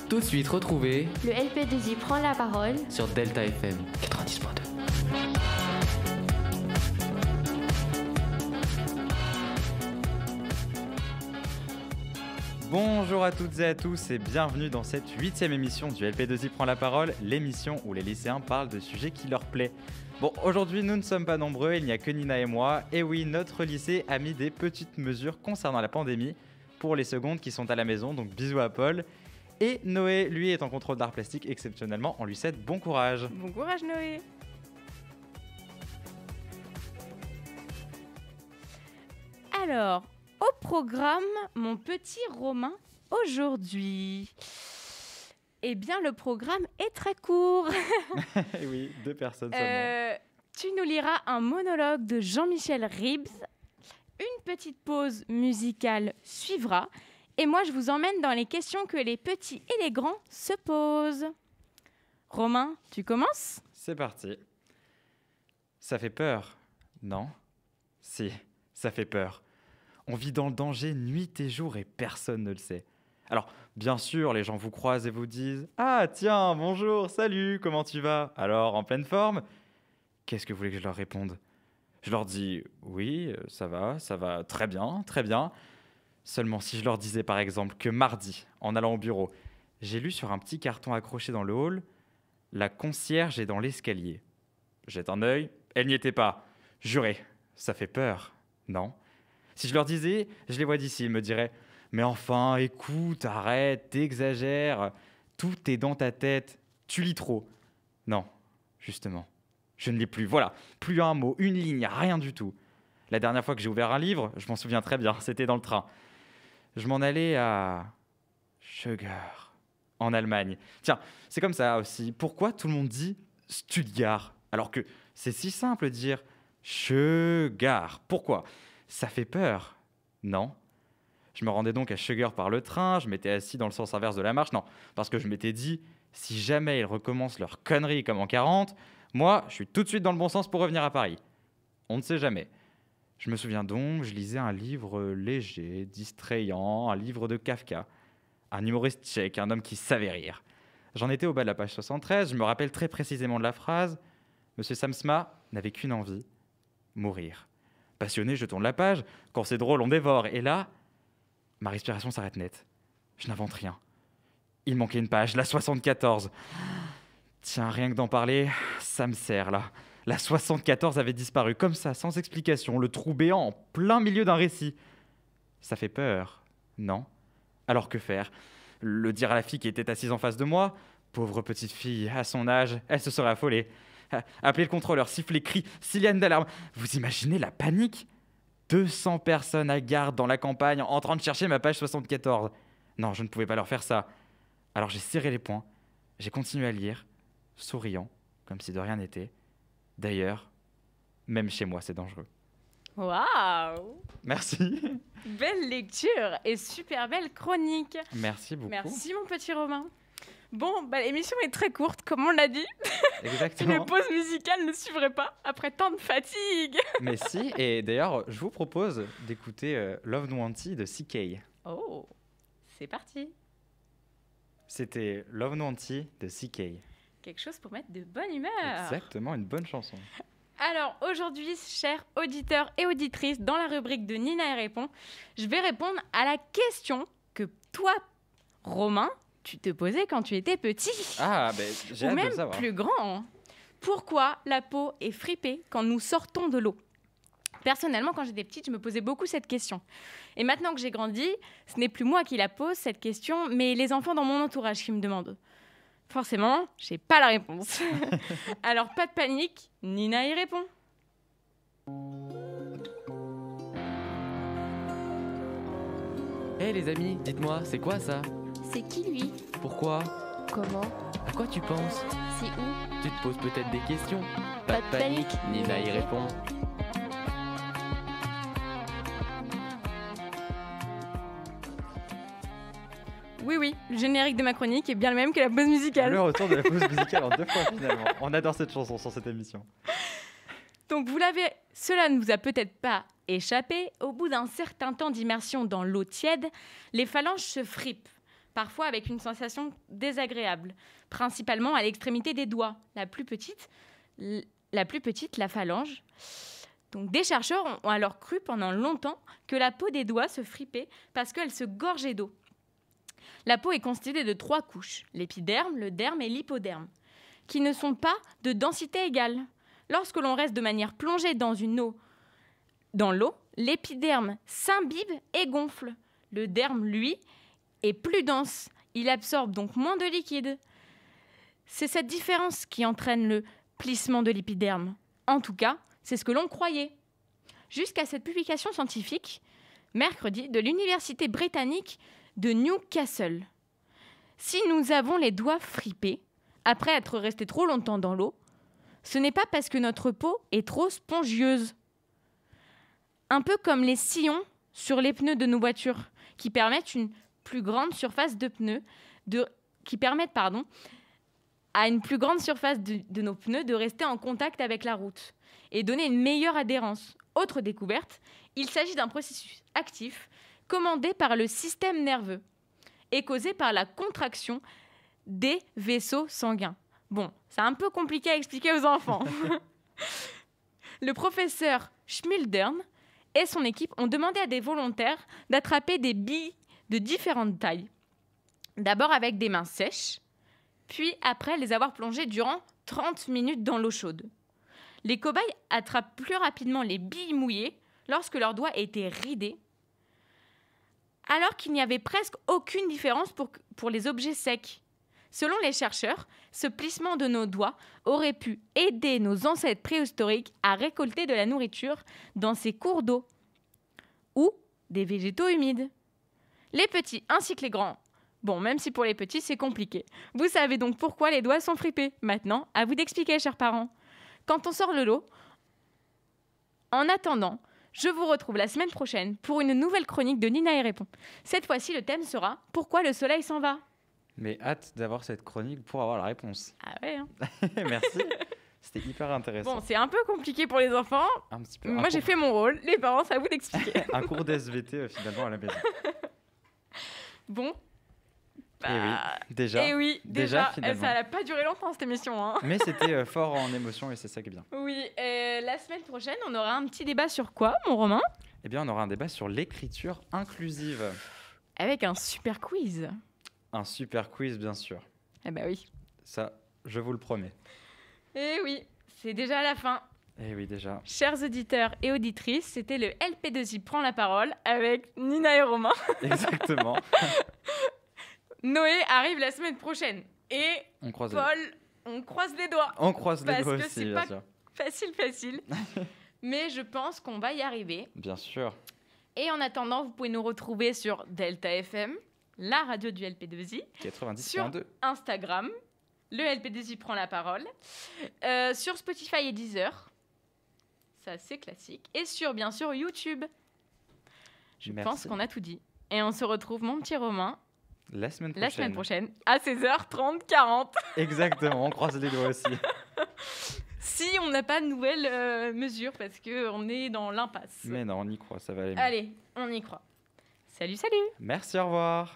Tout de suite, retrouvez Le LP2I prend la parole sur Delta FM 90.2. Bonjour à toutes et à tous et bienvenue dans cette 8e émission du LP2I prend la parole, l'émission où les lycéens parlent de sujets qui leur plaisent. Bon, aujourd'hui nous ne sommes pas nombreux, il n'y a que Nina et moi. Et oui, notre lycée a mis des petites mesures concernant la pandémie pour les secondes qui sont à la maison, donc bisous à Paul. Et Noé, lui, est en contrôle d'art plastique exceptionnellement, on lui souhaite bon courage. Bon courage Noé. Alors, au programme, mon petit Romain, aujourd'hui. Eh bien, le programme est très court. Oui, 2 personnes seulement. Tu nous liras un monologue de Jean-Michel Ribes. Une petite pause musicale suivra. Et moi, je vous emmène dans les questions que les petits et les grands se posent. Romain, tu commences ? C'est parti. Ça fait peur, non ? Si, ça fait peur. On vit dans le danger nuit et jour et personne ne le sait. Alors, bien sûr, les gens vous croisent et vous disent « Ah, tiens, bonjour, salut, comment tu vas ? Alors, en pleine forme ?» Qu'est-ce que vous voulez que je leur réponde ? Je leur dis « Oui, ça va, très bien, très bien. » Seulement si je leur disais par exemple que mardi, en allant au bureau, j'ai lu sur un petit carton accroché dans le hall « La concierge est dans l'escalier ». Jette un œil, elle n'y était pas. Juré, ça fait peur, non ? Si je leur disais, je les vois d'ici, ils me diraient « Mais enfin, écoute, arrête, t'exagères, tout est dans ta tête, tu lis trop. » Non, justement, je ne lis plus, voilà, plus un mot, une ligne, rien du tout. La dernière fois que j'ai ouvert un livre, je m'en souviens très bien, c'était dans le train. Je m'en allais à Stuttgart, en Allemagne. Tiens, c'est comme ça aussi. Pourquoi tout le monde dit Stuttgart alors que c'est si simple de dire Stuttgart? Pourquoi? Ça fait peur, non? Je me rendais donc à Stuttgart par le train, je m'étais assis dans le sens inverse de la marche, non, parce que je m'étais dit, si jamais ils recommencent leurs conneries comme en 40, moi, je suis tout de suite dans le bon sens pour revenir à Paris. On ne sait jamais. Je me souviens donc, je lisais un livre léger, distrayant, un livre de Kafka. Un humoriste tchèque, un homme qui savait rire. J'en étais au bas de la page 73, je me rappelle très précisément de la phrase. Monsieur Samsma n'avait qu'une envie, mourir. Passionné, je tourne la page. Quand c'est drôle, on dévore. Et là, ma respiration s'arrête net. Je n'invente rien. Il manquait une page, la 74. Tiens, rien que d'en parler, ça me sert là. La 74 avait disparu, comme ça, sans explication, le trou béant en plein milieu d'un récit. Ça fait peur, non ? Alors que faire ? Le dire à la fille qui était assise en face de moi ? Pauvre petite fille, à son âge, elle se serait affolée. Appeler le contrôleur, siffler, cri, sirène d'alarme. Vous imaginez la panique ? 200 personnes à garde dans la campagne en train de chercher ma page 74. Non, je ne pouvais pas leur faire ça. Alors j'ai serré les poings, j'ai continué à lire, souriant, comme si de rien n'était. D'ailleurs, même chez moi, c'est dangereux. Waouh! Merci. Belle lecture et super belle chronique. Merci beaucoup. Merci mon petit Romain. Bon, l'émission est très courte, comme on l'a dit. Exactement. Une pause musicale ne suivrait pas après tant de fatigue. Mais si, et d'ailleurs, je vous propose d'écouter Love No Anti de CK. Oh, c'est parti. C'était Love No Anti de CK. Quelque chose pour mettre de bonne humeur. Exactement, une bonne chanson. Alors aujourd'hui, chers auditeurs et auditrices, dans la rubrique de Nina et répond, je vais répondre à la question que toi, Romain, tu te posais quand tu étais petit. Ah, j'ai hâte de le savoir. Ou même plus grand. Pourquoi la peau est fripée quand nous sortons de l'eau ? Personnellement, quand j'étais petite, je me posais beaucoup cette question. Et maintenant que j'ai grandi, ce n'est plus moi qui la pose, cette question, mais les enfants dans mon entourage qui me demandent. Forcément, je n'ai pas la réponse. Alors, pas de panique, Nina y répond. Hé les amis, dites-moi, c'est quoi ça ? C'est qui lui ? Pourquoi ? Comment ? À quoi tu penses ? C'est où ? Tu te poses peut-être des questions ? Pas de panique, Nina y répond. Oui, le générique de ma chronique est bien le même que la pause musicale. Le retour de la pause musicale en 2 fois finalement. On adore cette chanson sur cette émission. Donc cela ne vous a peut-être pas échappé. Au bout d'un certain temps d'immersion dans l'eau tiède, les phalanges se fripent. parfois avec une sensation désagréable, principalement à l'extrémité des doigts, la plus petite, la phalange. Donc, des chercheurs ont alors cru pendant longtemps que la peau des doigts se fripait parce qu'elle se gorgeait d'eau. La peau est constituée de 3 couches, l'épiderme, le derme et l'hypoderme, qui ne sont pas de densité égale. Lorsque l'on reste de manière plongée dans l'eau, l'épiderme s'imbibe et gonfle. Le derme, lui, est plus dense. Il absorbe donc moins de liquide. C'est cette différence qui entraîne le plissement de l'épiderme. En tout cas, c'est ce que l'on croyait. Jusqu'à cette publication scientifique, mercredi, de l'université britannique de Newcastle. Si nous avons les doigts fripés, après être restés trop longtemps dans l'eau, ce n'est pas parce que notre peau est trop spongieuse. Un peu comme les sillons sur les pneus de nos voitures, qui permettent une plus grande surface de pneus, à une plus grande surface de nos pneus de rester en contact avec la route et donner une meilleure adhérence. Autre découverte, il s'agit d'un processus actif commandé par le système nerveux et causé par la contraction des vaisseaux sanguins. Bon, c'est un peu compliqué à expliquer aux enfants. Le professeur Schmildern et son équipe ont demandé à des volontaires d'attraper des billes de différentes tailles. D'abord avec des mains sèches, puis après les avoir plongées durant 30 minutes dans l'eau chaude. Les cobayes attrapent plus rapidement les billes mouillées lorsque leurs doigts étaient ridés, alors qu'il n'y avait presque aucune différence pour les objets secs. Selon les chercheurs, ce plissement de nos doigts aurait pu aider nos ancêtres préhistoriques à récolter de la nourriture dans ces cours d'eau ou des végétaux humides. Les petits ainsi que les grands. Bon, même si pour les petits, c'est compliqué. Vous savez donc pourquoi les doigts sont fripés. Maintenant, à vous d'expliquer, chers parents. Quand on sort de l'eau, en attendant, je vous retrouve la semaine prochaine pour une nouvelle chronique de Nina et Répond. Cette fois-ci, le thème sera « Pourquoi le soleil s'en va ?» Mais hâte d'avoir cette chronique pour avoir la réponse. Ah ouais, hein. Merci. C'était hyper intéressant. Bon, c'est un peu compliqué pour les enfants. Un petit peu. Moi, j'ai fait mon rôle. Les parents, c'est à vous d'expliquer. Un cours d'SVT finalement à la maison. Bon. Et oui, déjà, finalement. Ça n'a pas duré longtemps cette émission. Hein. Mais c'était fort en émotion et c'est ça qui est bien. Oui, la semaine prochaine, on aura un petit débat sur quoi, mon Romain ? Eh bien, on aura un débat sur l'écriture inclusive. Avec un super quiz. Un super quiz, bien sûr. Eh ben oui. Ça, je vous le promets. Eh oui, c'est déjà la fin. Eh oui, déjà. Chers auditeurs et auditrices, c'était le LP2I prend la parole avec Nina et Romain. Exactement. Noé arrive la semaine prochaine. Et On croise on croise les doigts. On croise les Parce doigts que aussi, c'est bien pas sûr. Facile. Mais je pense qu'on va y arriver. Bien sûr. Et en attendant, vous pouvez nous retrouver sur Delta FM, la radio du LP2I. 90.2. Instagram, le LP2I prend la parole. Sur Spotify et Deezer. Ça, c'est classique. Et sur, bien sûr, YouTube. Je pense qu'on a tout dit. Et on se retrouve, mon petit Romain, la semaine prochaine, à 16h30, 40. Exactement, on croise les doigts aussi. Si on n'a pas de nouvelles mesures, parce qu'on est dans l'impasse. Mais non, on y croit, ça va aller mieux. Allez, on y croit. Salut. Merci, au revoir.